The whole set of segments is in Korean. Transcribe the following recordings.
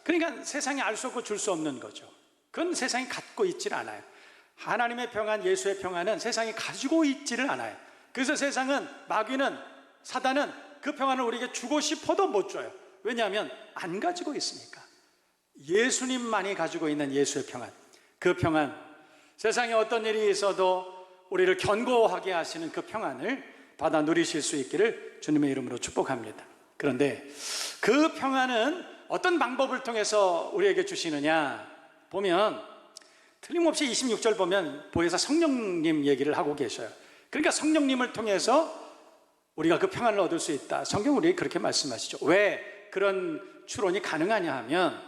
그러니까 세상이 알 수 없고 줄 수 없는 거죠. 그건 세상이 갖고 있질 않아요. 하나님의 평안, 예수의 평안은 세상이 가지고 있지를 않아요. 그래서 세상은, 마귀는, 사단은 그 평안을 우리에게 주고 싶어도 못 줘요. 왜냐하면 안 가지고 있으니까. 예수님만이 가지고 있는 예수의 평안, 그 평안, 세상에 어떤 일이 있어도 우리를 견고하게 하시는 그 평안을 받아 누리실 수 있기를 주님의 이름으로 축복합니다. 그런데 그 평안은 어떤 방법을 통해서 우리에게 주시느냐 보면, 틀림없이 26절 보면 보혜사 성령님 얘기를 하고 계셔요. 그러니까 성령님을 통해서 우리가 그 평안을 얻을 수 있다. 성경 우리에게 그렇게 말씀하시죠. 왜 그런 추론이 가능하냐 하면,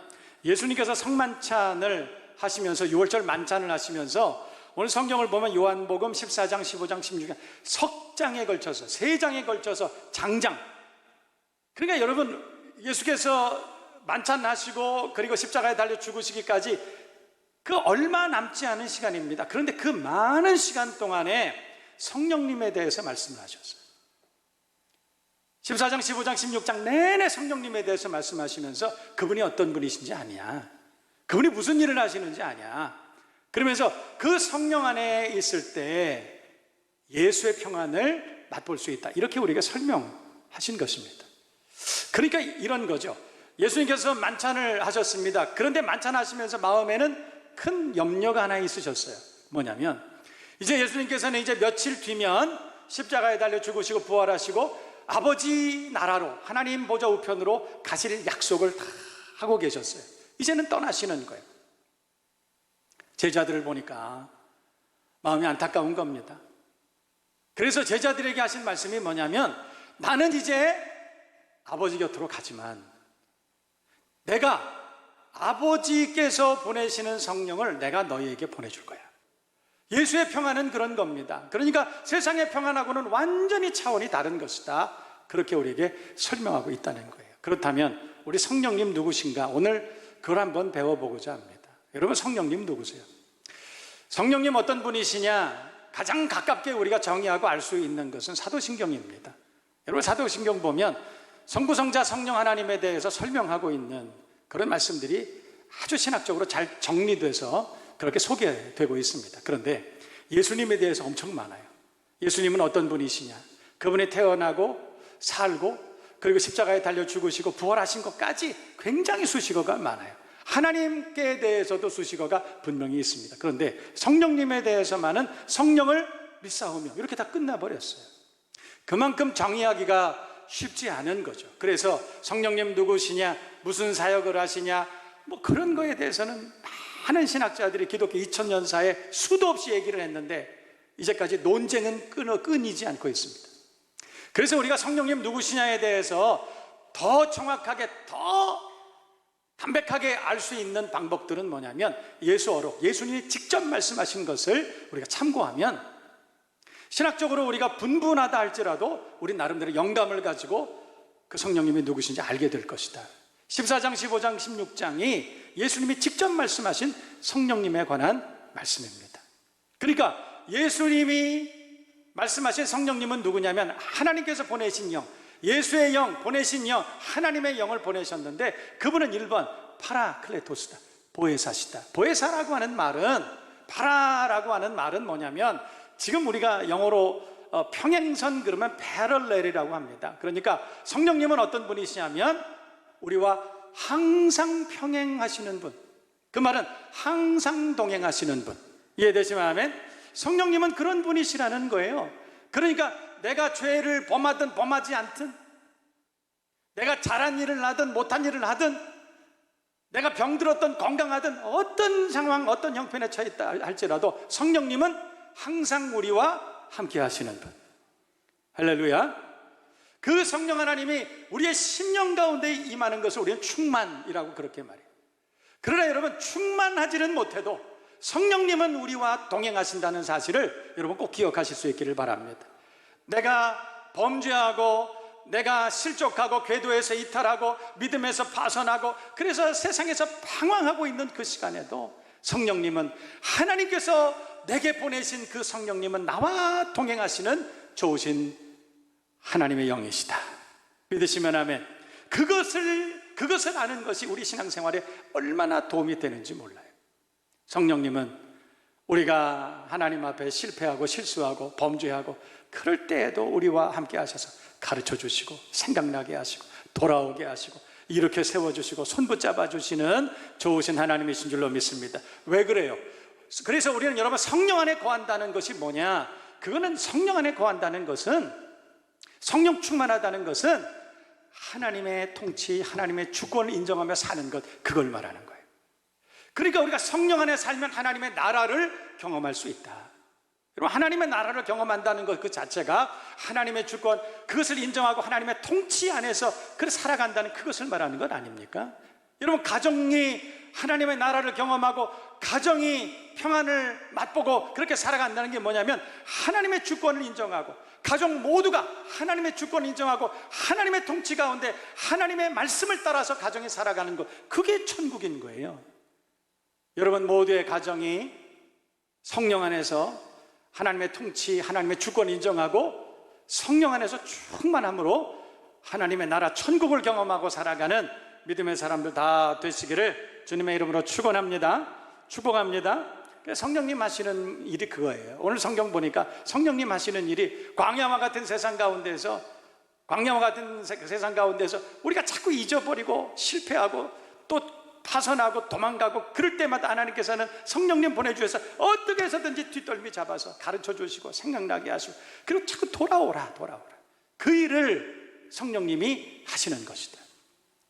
예수님께서 성만찬을 하시면서, 6월절 만찬을 하시면서, 오늘 성경을 보면 요한복음 14장, 15장, 16장 석 장에 걸쳐서, 3장에 걸쳐서 장장. 그러니까 여러분, 예수께서 만찬하시고 그리고 십자가에 달려 죽으시기까지 그 얼마 남지 않은 시간입니다. 그런데 그 많은 시간 동안에 성령님에 대해서 말씀을 하셨어요. 14장, 15장, 16장 내내 성령님에 대해서 말씀하시면서 그분이 어떤 분이신지 아냐, 그분이 무슨 일을 하시는지 아냐, 그러면서 그 성령 안에 있을 때 예수의 평안을 맛볼 수 있다, 이렇게 우리에게 설명하신 것입니다. 그러니까 이런 거죠. 예수님께서 만찬을 하셨습니다. 그런데 만찬하시면서 마음에는 큰 염려가 하나 있으셨어요. 뭐냐면, 이제 예수님께서는 이제 며칠 뒤면 십자가에 달려 죽으시고 부활하시고 아버지 나라로, 하나님 보좌 우편으로 가실 약속을 다 하고 계셨어요. 이제는 떠나시는 거예요. 제자들을 보니까 마음이 안타까운 겁니다. 그래서 제자들에게 하신 말씀이 뭐냐면, 나는 이제 아버지 곁으로 가지만 내가, 아버지께서 보내시는 성령을 내가 너희에게 보내줄 거야. 예수의 평안은 그런 겁니다. 그러니까 세상의 평안하고는 완전히 차원이 다른 것이다, 그렇게 우리에게 설명하고 있다는 거예요. 그렇다면 우리 성령님 누구신가? 오늘 그걸 한번 배워보고자 합니다. 여러분, 성령님 누구세요? 성령님 어떤 분이시냐? 가장 가깝게 우리가 정의하고 알 수 있는 것은 사도신경입니다. 여러분, 사도신경 보면 성부, 성자, 성령 하나님에 대해서 설명하고 있는 그런 말씀들이 아주 신학적으로 잘 정리돼서 그렇게 소개되고 있습니다. 그런데 예수님에 대해서 엄청 많아요. 예수님은 어떤 분이시냐, 그분이 태어나고 살고 그리고 십자가에 달려 죽으시고 부활하신 것까지 굉장히 수식어가 많아요. 하나님께 대해서도 수식어가 분명히 있습니다. 그런데 성령님에 대해서만은 성령을 믿사오며 이렇게 다 끝나버렸어요. 그만큼 정의하기가 쉽지 않은 거죠. 그래서 성령님 누구시냐, 무슨 사역을 하시냐, 뭐 그런 거에 대해서는 많은 신학자들이 기독교 2000년사에 수도 없이 얘기를 했는데 이제까지 논쟁은 끊이지 않고 있습니다. 그래서 우리가 성령님 누구시냐에 대해서 더 정확하게, 더 담백하게 알 수 있는 방법들은 뭐냐면, 예수어로, 예수님이 직접 말씀하신 것을 우리가 참고하면 신학적으로 우리가 분분하다 할지라도 우리 나름대로 영감을 가지고 그 성령님이 누구신지 알게 될 것이다. 14장, 15장, 16장이 예수님이 직접 말씀하신 성령님에 관한 말씀입니다. 그러니까 예수님이 말씀하신 성령님은 누구냐면, 하나님께서 보내신 영, 예수의 영, 보내신 영, 하나님의 영을 보내셨는데 그분은 1번 파라클레토스다, 보혜사시다. 보혜사라고 하는 말은, 파라라고 하는 말은 뭐냐면, 지금 우리가 영어로 평행선 그러면 패럴렐이라고 합니다. 그러니까 성령님은 어떤 분이시냐면 우리와 항상 평행하시는 분, 그 말은 항상 동행하시는 분. 이해되시면 아멘? 성령님은 그런 분이시라는 거예요. 그러니까 내가 죄를 범하든 범하지 않든, 내가 잘한 일을 하든 못한 일을 하든, 내가 병들었든 건강하든, 어떤 상황, 어떤 형편에 처해 있다 할지라도 성령님은 항상 우리와 함께 하시는 분. 할렐루야. 그 성령 하나님이 우리의 심령 가운데 임하는 것을 우리는 충만이라고 그렇게 말해요. 그러나 여러분, 충만하지는 못해도 성령님은 우리와 동행하신다는 사실을 여러분 꼭 기억하실 수 있기를 바랍니다. 내가 범죄하고, 내가 실족하고, 궤도에서 이탈하고, 믿음에서 파선하고, 그래서 세상에서 방황하고 있는 그 시간에도 성령님은, 하나님께서 내게 보내신 그 성령님은 나와 동행하시는 좋으신 하나님의 영이시다. 믿으시면 아멘. 그것을 그것을 아는 것이 우리 신앙생활에 얼마나 도움이 되는지 몰라요. 성령님은 우리가 하나님 앞에 실패하고 실수하고 범죄하고 그럴 때에도 우리와 함께 하셔서 가르쳐 주시고 생각나게 하시고 돌아오게 하시고 이렇게 세워주시고 손붙잡아 주시는 좋으신 하나님이신 줄로 믿습니다. 왜 그래요? 그래서 우리는 여러분 성령 안에 거한다는 것이 뭐냐? 그거는 성령 안에 거한다는 것은, 성령 충만하다는 것은 하나님의 통치, 하나님의 주권을 인정하며 사는 것, 그걸 말하는 거예요. 그러니까 우리가 성령 안에 살면 하나님의 나라를 경험할 수 있다. 여러분, 하나님의 나라를 경험한다는 것 그 자체가 하나님의 주권, 그것을 인정하고 하나님의 통치 안에서 그렇게 살아간다는 그것을 말하는 것 아닙니까? 여러분, 가정이 하나님의 나라를 경험하고 가정이 평안을 맛보고 그렇게 살아간다는 게 뭐냐면 하나님의 주권을 인정하고 가족 모두가 하나님의 주권을 인정하고 하나님의 통치 가운데 하나님의 말씀을 따라서 가정이 살아가는 것, 그게 천국인 거예요. 여러분 모두의 가정이 성령 안에서 하나님의 통치, 하나님의 주권을 인정하고 성령 안에서 충만함으로 하나님의 나라 천국을 경험하고 살아가는 믿음의 사람들 다 되시기를 주님의 이름으로 축원합니다. 축복합니다. 성령님 하시는 일이 그거예요. 오늘 성경 보니까 성령님 하시는 일이 광야와 같은 세상 가운데서, 광야와 같은 세상 가운데서 우리가 자꾸 잊어버리고 실패하고 또 파선하고 도망가고 그럴 때마다 하나님께서는 성령님 보내주셔서 어떻게 해서든지 뒷덜미 잡아서 가르쳐 주시고 생각나게 하시고 그리고 자꾸 돌아오라. 그 일을 성령님이 하시는 것이다.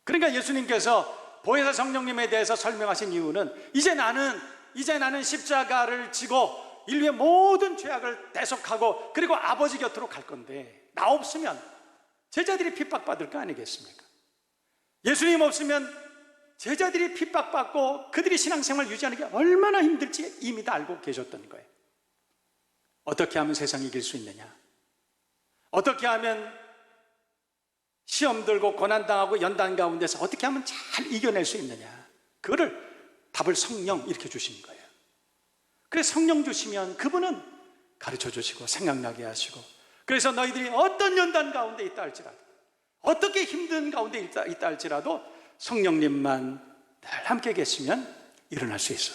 그러니까 예수님께서 보혜사 성령님에 대해서 설명하신 이유는 이제 나는 십자가를 지고 인류의 모든 죄악을 대속하고 그리고 아버지 곁으로 갈 건데 나 없으면 제자들이 핍박받을 거 아니겠습니까? 예수님 없으면 제자들이 핍박받고 그들이 신앙생활 유지하는 게 얼마나 힘들지 이미 다 알고 계셨던 거예요. 어떻게 하면 세상을 이길 수 있느냐? 어떻게 하면 시험 들고 고난당하고 연단 가운데서 어떻게 하면 잘 이겨낼 수 있느냐? 그거를 답을 성령 이렇게 주신 거예요. 그래서 성령 주시면 그분은 가르쳐 주시고 생각나게 하시고, 그래서 너희들이 어떤 연단 가운데 있다 할지라도, 어떻게 힘든 가운데 있다 할지라도 성령님만 늘 함께 계시면 일어날 수 있어,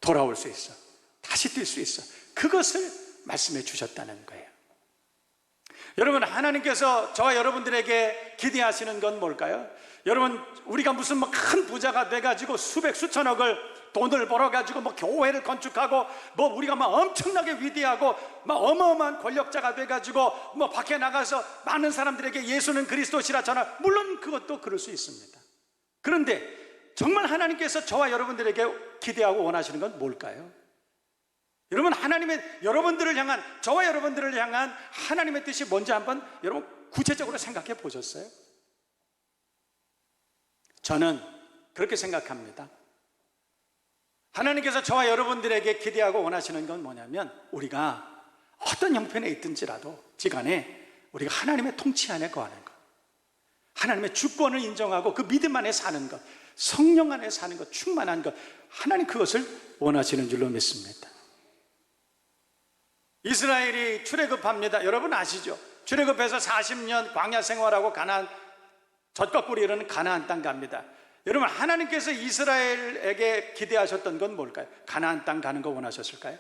돌아올 수 있어, 다시 뛸 수 있어. 그것을 말씀해 주셨다는 거예요. 여러분, 하나님께서 저와 여러분들에게 기대하시는 건 뭘까요? 여러분, 우리가 무슨 큰 부자가 돼가지고 수백 수천억을 돈을 벌어가지고 교회를 건축하고 우리가 엄청나게 위대하고 어마어마한 권력자가 돼가지고 밖에 나가서 많은 사람들에게 예수는 그리스도시라 전하, 물론 그것도 그럴 수 있습니다. 그런데 정말 하나님께서 저와 여러분들에게 기대하고 원하시는 건 뭘까요? 여러분, 여러분들을 향한, 저와 여러분들을 향한 하나님의 뜻이 뭔지 한번 여러분 구체적으로 생각해 보셨어요? 저는 그렇게 생각합니다. 하나님께서 저와 여러분들에게 기대하고 원하시는 건 뭐냐면 우리가 어떤 형편에 있든지라도 지간에 우리가 하나님의 통치 안에 거하는 것, 하나님의 주권을 인정하고 그 믿음 안에 사는 것, 성령 안에 사는 것, 충만한 것, 하나님 그것을 원하시는 줄로 믿습니다. 이스라엘이 출애굽합니다. 여러분 아시죠? 출애굽해서 40년 광야 생활하고 가나안, 젖과 꿀이 흐르는 가나안 땅 갑니다. 여러분, 하나님께서 이스라엘에게 기대하셨던 건 뭘까요? 가나안 땅 가는 거 원하셨을까요?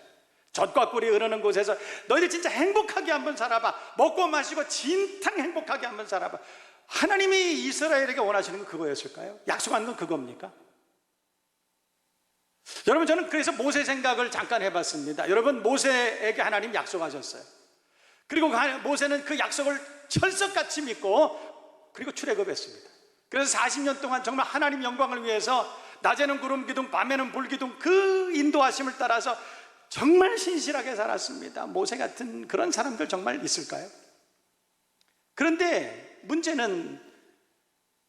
젖과 꿀이 흐르는 곳에서 너희들 진짜 행복하게 한번 살아봐, 먹고 마시고 진탕 행복하게 한번 살아봐. 하나님이 이스라엘에게 원하시는 건 그거였을까요? 약속한 건 그겁니까? 여러분, 저는 그래서 모세 생각을 잠깐 해봤습니다. 여러분, 모세에게 하나님 약속하셨어요. 그리고 모세는 그 약속을 철석같이 믿고 그리고 출애굽했습니다. 그래서 40년 동안 정말 하나님 영광을 위해서 낮에는 구름 기둥, 밤에는 불 기둥, 그 인도하심을 따라서 정말 신실하게 살았습니다. 모세 같은 그런 사람들 정말 있을까요? 그런데 문제는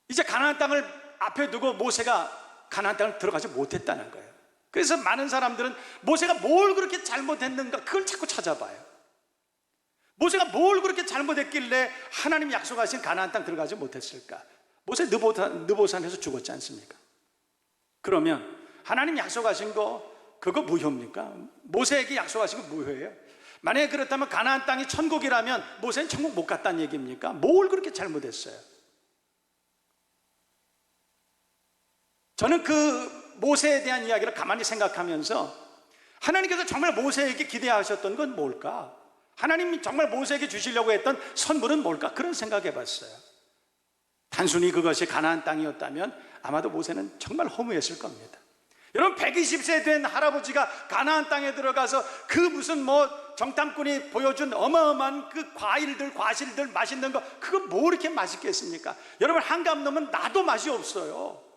이제 가나안 땅을 앞에 두고 모세가 가나안 땅을 들어가지 못했다는 거예요. 그래서 많은 사람들은 모세가 뭘 그렇게 잘못했는가 그걸 자꾸 찾아봐요. 모세가 뭘 그렇게 잘못했길래 하나님이 약속하신 가나안 땅 들어가지 못했을까? 모세 느보산에서 죽었지 않습니까? 그러면 하나님 약속하신 거 그거 무효입니까? 모세에게 약속하신 거 무효예요? 만약에 그렇다면 가나안 땅이 천국이라면 모세는 천국 못 갔다는 얘기입니까? 뭘 그렇게 잘못했어요? 저는 그 모세에 대한 이야기를 가만히 생각하면서 하나님께서 정말 모세에게 기대하셨던 건 뭘까? 하나님이 정말 모세에게 주시려고 했던 선물은 뭘까? 그런 생각해 봤어요. 단순히 그것이 가나안 땅이었다면 아마도 모세는 정말 허무했을 겁니다. 여러분, 120세 된 할아버지가 가나안 땅에 들어가서 그 무슨 정탐꾼이 보여준 어마어마한 그 과실들 맛있는 거, 그거 뭐 이렇게 맛있겠습니까? 여러분, 한갑 넘으면 나도 맛이 없어요.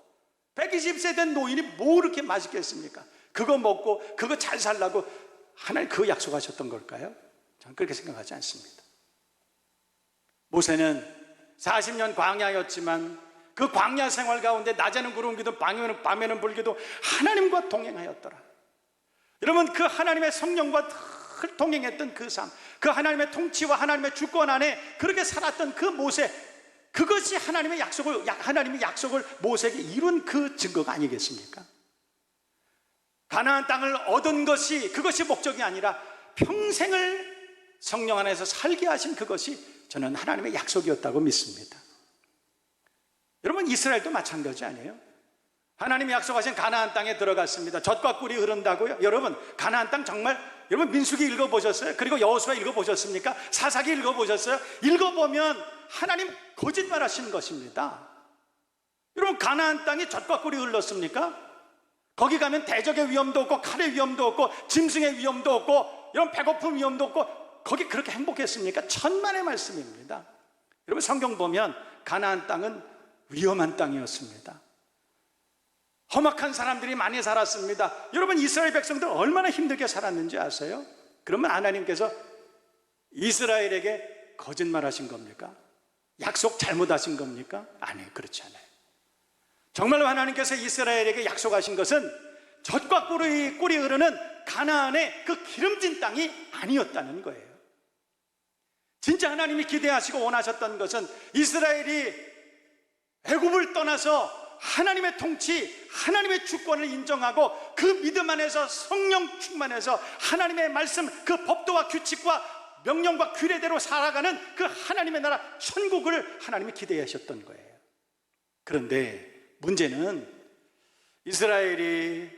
120세 된 노인이 뭐 이렇게 맛있겠습니까? 그거 먹고 그거 잘 살라고 하나님 그거 약속하셨던 걸까요? 저는 그렇게 생각하지 않습니다. 모세는 40년 광야였지만 그 광야 생활 가운데 낮에는 구름 기도 밤에는 불기도 하나님과 동행하였더라. 여러분, 그 하나님의 성령과 늘 동행했던 그 삶, 그 하나님의 통치와 하나님의 주권 안에 그렇게 살았던 그 모세, 그것이 하나님의 약속을 모세에게 이룬 그 증거가 아니겠습니까? 가나안 땅을 얻은 것이 그것이 목적이 아니라 평생을 성령 안에서 살게 하신 그것이 저는 하나님의 약속이었다고 믿습니다. 여러분, 이스라엘도 마찬가지 아니에요? 하나님이 약속하신 가나안 땅에 들어갔습니다. 젖과 꿀이 흐른다고요? 여러분, 가나안 땅 정말, 여러분 민수기 읽어보셨어요? 그리고 여호수아 읽어보셨습니까? 사사기 읽어보셨어요? 읽어보면 하나님 거짓말 하신 것입니다. 여러분, 가나안 땅이 젖과 꿀이 흘렀습니까? 거기 가면 대적의 위험도 없고 칼의 위험도 없고 짐승의 위험도 없고 여러분 배고픔 위험도 없고 거기 그렇게 행복했습니까? 천만의 말씀입니다. 여러분, 성경 보면 가나안 땅은 위험한 땅이었습니다. 험악한 사람들이 많이 살았습니다. 여러분, 이스라엘 백성들 얼마나 힘들게 살았는지 아세요? 그러면 하나님께서 이스라엘에게 거짓말하신 겁니까? 약속 잘못하신 겁니까? 아니에요, 그렇지 않아요. 정말로 하나님께서 이스라엘에게 약속하신 것은 젖과 꿀이 흐르는 가나안의 그 기름진 땅이 아니었다는 거예요. 진짜 하나님이 기대하시고 원하셨던 것은 이스라엘이 애굽을 떠나서 하나님의 통치, 하나님의 주권을 인정하고 그 믿음 안에서 성령 충만해서 하나님의 말씀, 그 법도와 규칙과 명령과 규례대로 살아가는 그 하나님의 나라 천국을 하나님이 기대하셨던 거예요. 그런데 문제는 이스라엘이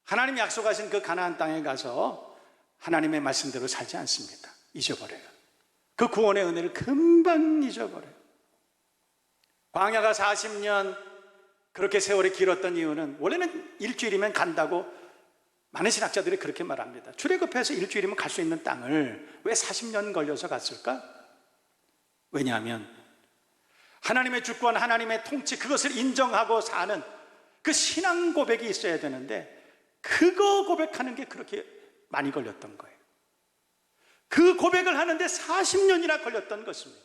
하나님이 약속하신 그 가나안 땅에 가서 하나님의 말씀대로 살지 않습니다. 잊어버려요. 그 구원의 은혜를 금방 잊어버려요. 광야가 40년 그렇게 세월이 길었던 이유는, 원래는 일주일이면 간다고 많은 신학자들이 그렇게 말합니다. 출애굽해서 일주일이면 갈 수 있는 땅을 왜 40년 걸려서 갔을까? 왜냐하면 하나님의 주권, 하나님의 통치, 그것을 인정하고 사는 그 신앙 고백이 있어야 되는데 그거 고백하는 게 그렇게 많이 걸렸던 거예요. 그 고백을 하는데 40년이나 걸렸던 것입니다.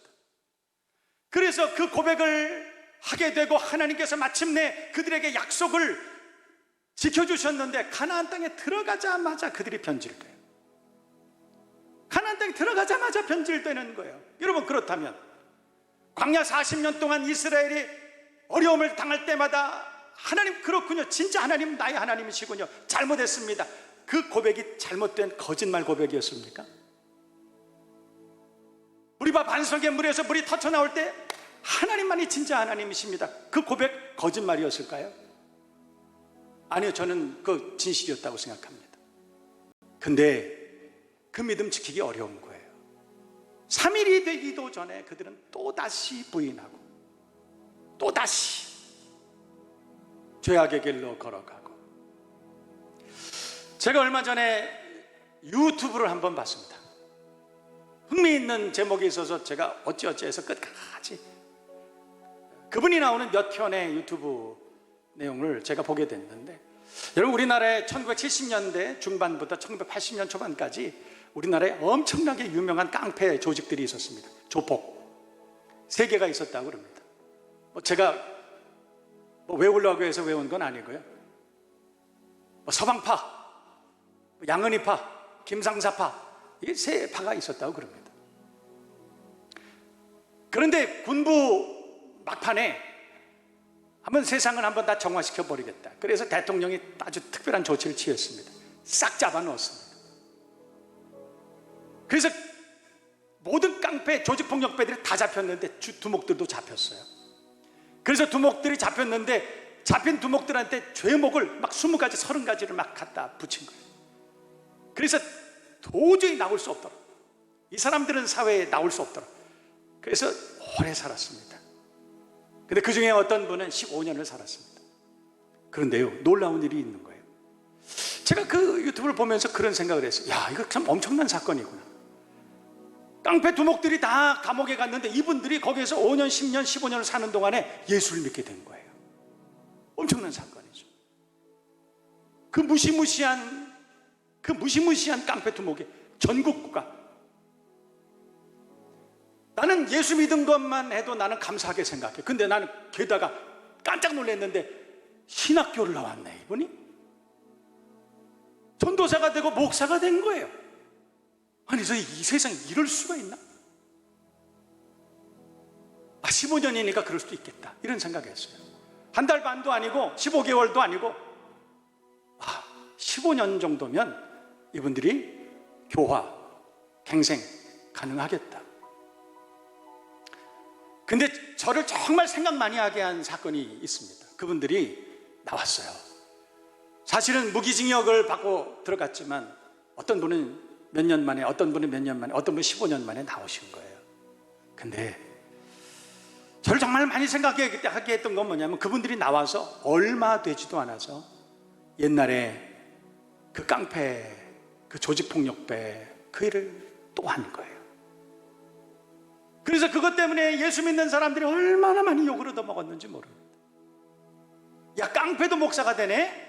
그래서 그 고백을 하게 되고 하나님께서 마침내 그들에게 약속을 지켜주셨는데 가나안 땅에 들어가자마자 그들이 변질돼요. 가나안 땅에 들어가자마자 변질되는 거예요. 여러분, 그렇다면 광야 40년 동안 이스라엘이 어려움을 당할 때마다 하나님, 그렇군요, 진짜 하나님 나의 하나님이시군요, 잘못했습니다, 그 고백이 잘못된 거짓말 고백이었습니까? 우리가 반석의 물에서 물이 터쳐나올 때 하나님만이 진짜 하나님이십니다, 그 고백 거짓말이었을까요? 아니요, 저는 그 진실이었다고 생각합니다. 근데 그 믿음 지키기 어려운 거예요. 3일이 되기도 전에 그들은 또다시 부인하고 또다시 죄악의 길로 걸어가고. 제가 얼마 전에 유튜브를 한번 봤습니다. 흥미있는 제목이 있어서 제가 어찌어찌해서 끝까지 그분이 나오는 몇 편의 유튜브 내용을 제가 보게 됐는데, 여러분, 우리나라에 1970년대 중반부터 1980년 초반까지 우리나라에 엄청나게 유명한 깡패 조직들이 있었습니다. 조폭 3개가 있었다고 그럽니다. 제가 외우려고 해서 외운 건 아니고요. 서방파, 양은이파, 김상사파, 이게 3파가 있었다고 그럽니다. 그런데 군부 막판에 한번 세상을 한번 다 정화시켜 버리겠다, 그래서 대통령이 아주 특별한 조치를 취했습니다. 싹 잡아 넣었습니다. 그래서 모든 깡패 조직폭력배들이 다 잡혔는데 두목들도 잡혔어요. 그래서 두목들이 잡혔는데 잡힌 두목들한테 죄목을 막 20가지, 30가지를 막 갖다 붙인 거예요. 그래서 도저히 나올 수 없더라. 이 사람들은 사회에 나올 수 없더라. 그래서 오래 살았습니다. 근데 그 중에 어떤 분은 15년을 살았습니다. 그런데요, 놀라운 일이 있는 거예요. 제가 그 유튜브를 보면서 그런 생각을 했어요. 야, 이거 참 엄청난 사건이구나. 깡패 두목들이 다 감옥에 갔는데 이분들이 거기에서 5년, 10년, 15년을 사는 동안에 예수를 믿게 된 거예요. 엄청난 사건이죠. 그 무시무시한 깡패 두목의 전국구가, 나는 예수 믿은 것만 해도 나는 감사하게 생각해. 근데 나는 게다가 깜짝 놀랐는데 신학교를 나왔네, 이분이. 전도사가 되고 목사가 된 거예요. 아니, 이 세상에 이럴 수가 있나? 15년이니까 그럴 수도 있겠다, 이런 생각했어요. 한 달 반도 아니고 15개월도 아니고 15년 정도면 이분들이 교화, 갱생 가능하겠다. 근데 저를 정말 생각 많이 하게 한 사건이 있습니다. 그분들이 나왔어요. 사실은 무기징역을 받고 들어갔지만 어떤 분은 몇 년 만에, 어떤 분은 몇 년 만에, 어떤 분은 15년 만에 나오신 거예요. 근데 저를 정말 많이 생각하게 했던 건 뭐냐면, 그분들이 나와서 얼마 되지도 않아서 옛날에 그 깡패, 그 조직폭력배 그 일을 또 한 거예요. 그래서 그것 때문에 예수 믿는 사람들이 얼마나 많이 욕을 얻어먹었는지 모릅니다. 야, 깡패도 목사가 되네?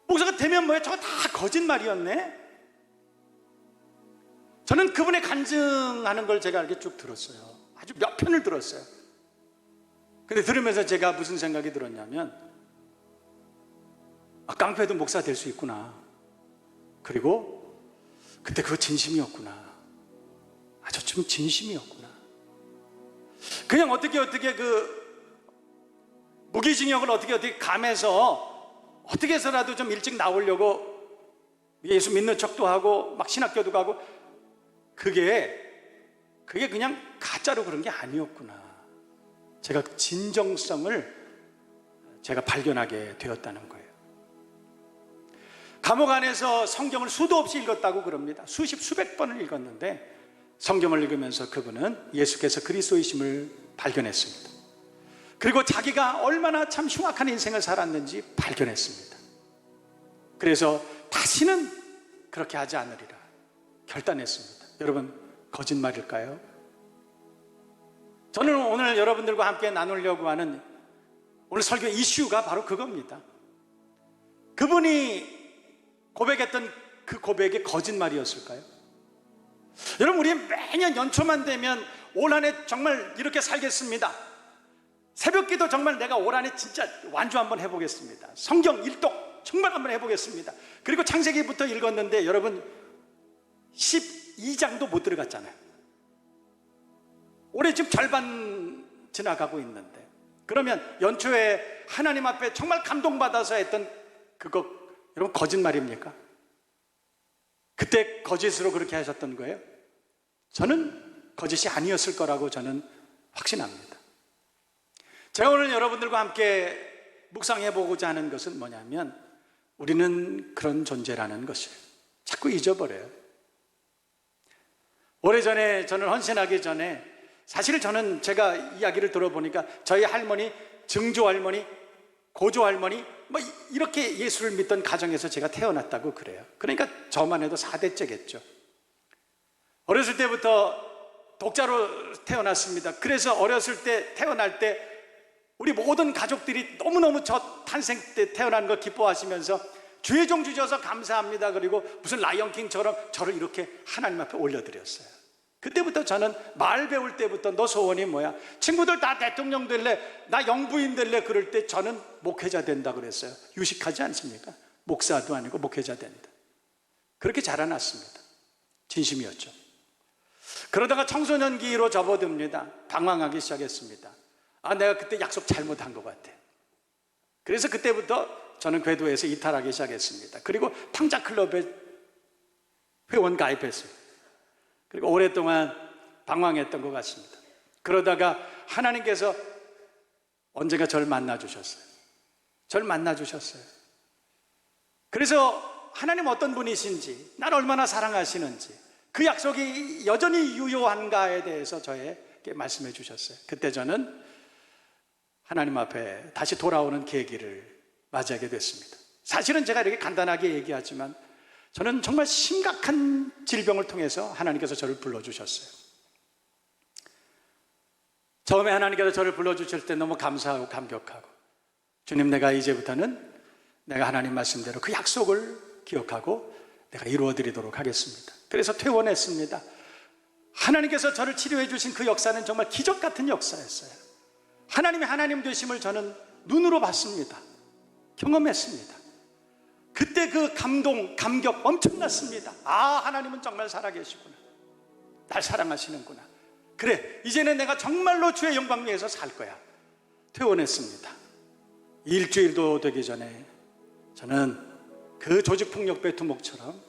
목사가 되면 뭐야? 저거 다 거짓말이었네? 저는 그분의 간증하는 걸 제가 이렇게 쭉 들었어요. 아주 몇 편을 들었어요. 근데 들으면서 제가 무슨 생각이 들었냐면, 깡패도 목사 될 수 있구나. 그리고 그때 그거 진심이었구나. 저 좀 진심이었구나. 그냥 어떻게 그 무기징역을 어떻게 감해서 어떻게 해서라도 좀 일찍 나오려고 예수 믿는 척도 하고 막 신학교도 가고, 그게 그냥 가짜로 그런 게 아니었구나. 제가 진정성을 제가 발견하게 되었다는 거예요. 감옥 안에서 성경을 수도 없이 읽었다고 그럽니다. 수백 번을 읽었는데 성경을 읽으면서 그분은 예수께서 그리스도이심을 발견했습니다. 그리고 자기가 얼마나 참 흉악한 인생을 살았는지 발견했습니다. 그래서 다시는 그렇게 하지 않으리라 결단했습니다. 여러분, 거짓말일까요? 저는 오늘 여러분들과 함께 나누려고 하는 오늘 설교 이슈가 바로 그겁니다. 그분이 고백했던 그 고백이 거짓말이었을까요? 여러분, 우리 매년 연초만 되면 올 한 해 정말 이렇게 살겠습니다. 새벽기도 정말 내가 올 한 해 진짜 완주 한번 해보겠습니다. 성경 일독 정말 한번 해보겠습니다. 그리고 창세기부터 읽었는데 여러분 12장도 못 들어갔잖아요. 올해 지금 절반 지나가고 있는데, 그러면 연초에 하나님 앞에 정말 감동받아서 했던 그거 여러분 거짓말입니까? 그때 거짓으로 그렇게 하셨던 거예요? 저는 거짓이 아니었을 거라고 저는 확신합니다. 제가 오늘 여러분들과 함께 묵상해보고자 하는 것은 뭐냐면, 우리는 그런 존재라는 것을 자꾸 잊어버려요. 오래전에 저는 헌신하기 전에, 사실 저는 제가 이야기를 들어보니까 저희 할머니, 증조 할머니, 고조 할머니 뭐 이렇게 예수를 믿던 가정에서 제가 태어났다고 그래요. 그러니까 저만 해도 4대째겠죠. 어렸을 때부터 독자로 태어났습니다. 그래서 어렸을 때 태어날 때 우리 모든 가족들이 너무너무 저 탄생 때 태어난 거 기뻐하시면서 주의 종 주셔서 감사합니다. 그리고 무슨 라이언킹처럼 저를 이렇게 하나님 앞에 올려드렸어요. 그때부터 저는 말 배울 때부터 너 소원이 뭐야? 친구들 다 대통령 될래? 나 영부인 될래? 그럴 때 저는 목회자 된다 그랬어요. 유식하지 않습니까? 목사도 아니고 목회자 된다. 그렇게 자라났습니다. 진심이었죠. 그러다가 청소년기로 접어듭니다. 방황하기 시작했습니다. 내가 그때 약속 잘못한 것 같아. 그래서 그때부터 저는 궤도에서 이탈하기 시작했습니다. 그리고 탕자클럽에 회원 가입했어요. 그리고 오랫동안 방황했던 것 같습니다. 그러다가 하나님께서 언젠가 저를 만나 주셨어요. 저를 만나 주셨어요. 그래서 하나님 어떤 분이신지, 나를 얼마나 사랑하시는지, 그 약속이 여전히 유효한가에 대해서 저에게 말씀해 주셨어요. 그때 저는 하나님 앞에 다시 돌아오는 계기를 맞이하게 됐습니다. 사실은 제가 이렇게 간단하게 얘기하지만 저는 정말 심각한 질병을 통해서 하나님께서 저를 불러주셨어요. 처음에 하나님께서 저를 불러주실 때 너무 감사하고 감격하고, 주님, 내가 이제부터는 내가 하나님 말씀대로 그 약속을 기억하고 내가 이루어드리도록 하겠습니다. 그래서 퇴원했습니다. 하나님께서 저를 치료해 주신 그 역사는 정말 기적 같은 역사였어요. 하나님의 하나님 되심을 저는 눈으로 봤습니다. 경험했습니다. 그때 그 감동, 감격 엄청났습니다. 아, 하나님은 정말 살아계시구나. 날 사랑하시는구나. 그래, 이제는 내가 정말로 주의 영광 위해서 살 거야. 퇴원했습니다. 일주일도 되기 전에 저는 그 조직폭력배 두목처럼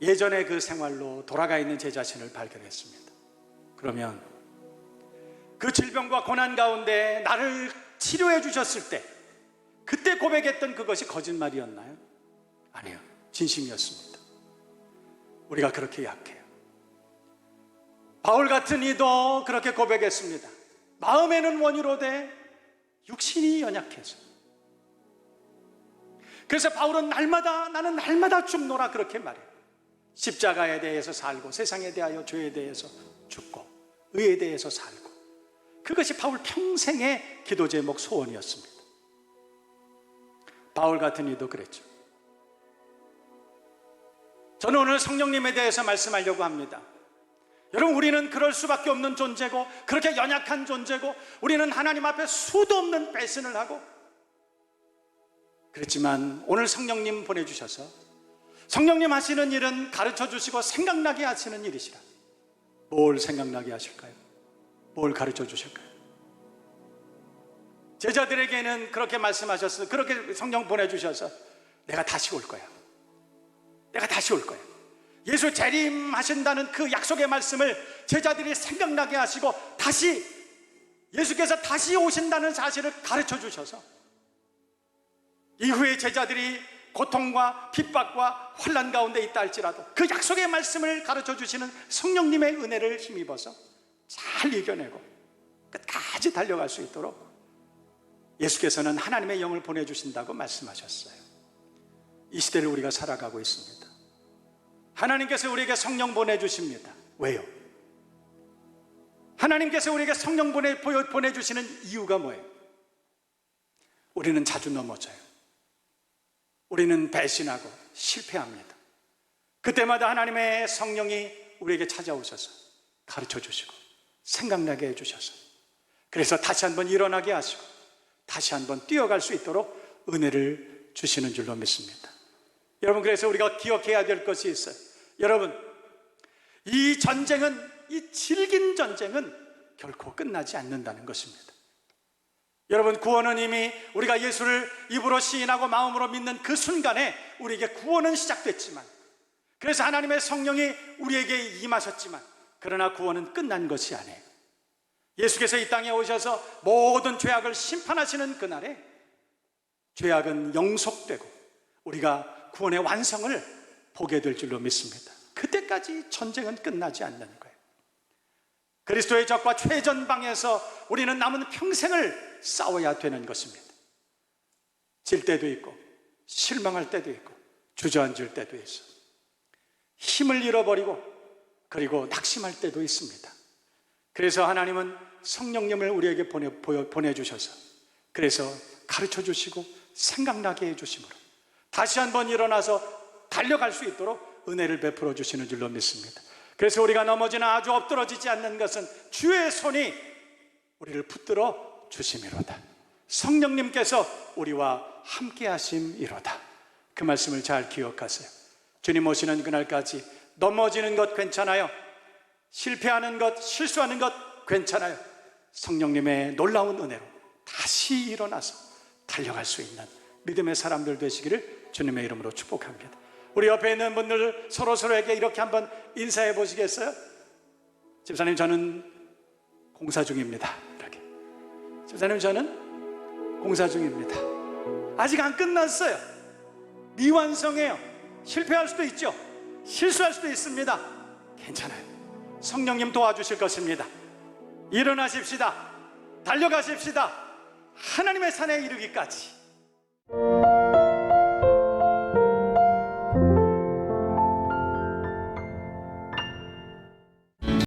예전의 그 생활로 돌아가 있는 제 자신을 발견했습니다. 그러면 그 질병과 고난 가운데 나를 치료해 주셨을 때 그때 고백했던 그것이 거짓말이었나요? 아니요, 진심이었습니다. 우리가 그렇게 약해요. 바울 같은 이도 그렇게 고백했습니다. 마음에는 원유로되 육신이 연약해서. 그래서 바울은 나는 날마다 죽노라 그렇게 말해요. 십자가에 대해서 살고, 세상에 대하여 죄에 대해서 죽고, 의에 대해서 살고. 그것이 바울 평생의 기도 제목, 소원이었습니다. 바울 같은 이도 그랬죠. 저는 오늘 성령님에 대해서 말씀하려고 합니다. 여러분, 우리는 그럴 수밖에 없는 존재고, 그렇게 연약한 존재고, 우리는 하나님 앞에 수도 없는 배신을 하고, 그렇지만 오늘 성령님 보내주셔서 성령님 하시는 일은 가르쳐 주시고 생각나게 하시는 일이시라. 뭘 생각나게 하실까요? 뭘 가르쳐 주실까요? 제자들에게는 그렇게 말씀하셨어요. 그렇게 성령 보내주셔서 내가 다시 올 거야. 내가 다시 올 거야. 예수 재림하신다는 그 약속의 말씀을 제자들이 생각나게 하시고, 다시 예수께서 다시 오신다는 사실을 가르쳐 주셔서 이후에 제자들이 고통과 핍박과 환난 가운데 있다 할지라도 그 약속의 말씀을 가르쳐 주시는 성령님의 은혜를 힘입어서 잘 이겨내고 끝까지 달려갈 수 있도록 예수께서는 하나님의 영을 보내주신다고 말씀하셨어요. 이 시대를 우리가 살아가고 있습니다. 하나님께서 우리에게 성령 보내주십니다. 왜요? 하나님께서 우리에게 성령 보내주시는 이유가 뭐예요? 우리는 자주 넘어져요. 우리는 배신하고 실패합니다. 그때마다 하나님의 성령이 우리에게 찾아오셔서 가르쳐 주시고 생각나게 해주셔서, 그래서 다시 한번 일어나게 하시고 다시 한번 뛰어갈 수 있도록 은혜를 주시는 줄로 믿습니다. 여러분, 그래서 우리가 기억해야 될 것이 있어요. 여러분, 이 전쟁은, 이 질긴 전쟁은 결코 끝나지 않는다는 것입니다. 여러분, 구원은 이미 우리가 예수를 입으로 시인하고 마음으로 믿는 그 순간에 우리에게 구원은 시작됐지만, 그래서 하나님의 성령이 우리에게 임하셨지만, 그러나 구원은 끝난 것이 아니에요. 예수께서 이 땅에 오셔서 모든 죄악을 심판하시는 그날에 죄악은 영속되고 우리가 구원의 완성을 보게 될 줄로 믿습니다. 그때까지 전쟁은 끝나지 않는 거예요. 그리스도의 적과 최전방에서 우리는 남은 평생을 싸워야 되는 것입니다. 질 때도 있고 실망할 때도 있고 주저앉을 때도 있어, 힘을 잃어버리고 그리고 낙심할 때도 있습니다. 그래서 하나님은 성령님을 우리에게 보내주셔서, 그래서 가르쳐 주시고 생각나게 해주심으로 다시 한번 일어나서 달려갈 수 있도록 은혜를 베풀어 주시는 줄로 믿습니다. 그래서 우리가 넘어지나 아주 엎드러지지 않는 것은 주의 손이 우리를 붙들어 주심이로다. 성령님께서 우리와 함께 하심이로다. 그 말씀을 잘 기억하세요. 주님 오시는 그날까지 넘어지는 것 괜찮아요. 실패하는 것, 실수하는 것 괜찮아요. 성령님의 놀라운 은혜로 다시 일어나서 달려갈 수 있는 믿음의 사람들 되시기를 주님의 이름으로 축복합니다. 우리 옆에 있는 분들 서로서로에게 이렇게 한번 인사해 보시겠어요? 집사님, 저는 공사 중입니다. 이렇게. 집사님, 저는 공사 중입니다. 아직 안 끝났어요. 미완성해요. 실패할 수도 있죠. 실수할 수도 있습니다. 괜찮아요. 성령님 도와주실 것입니다. 일어나십시다. 달려가십시다. 하나님의 산에 이르기까지.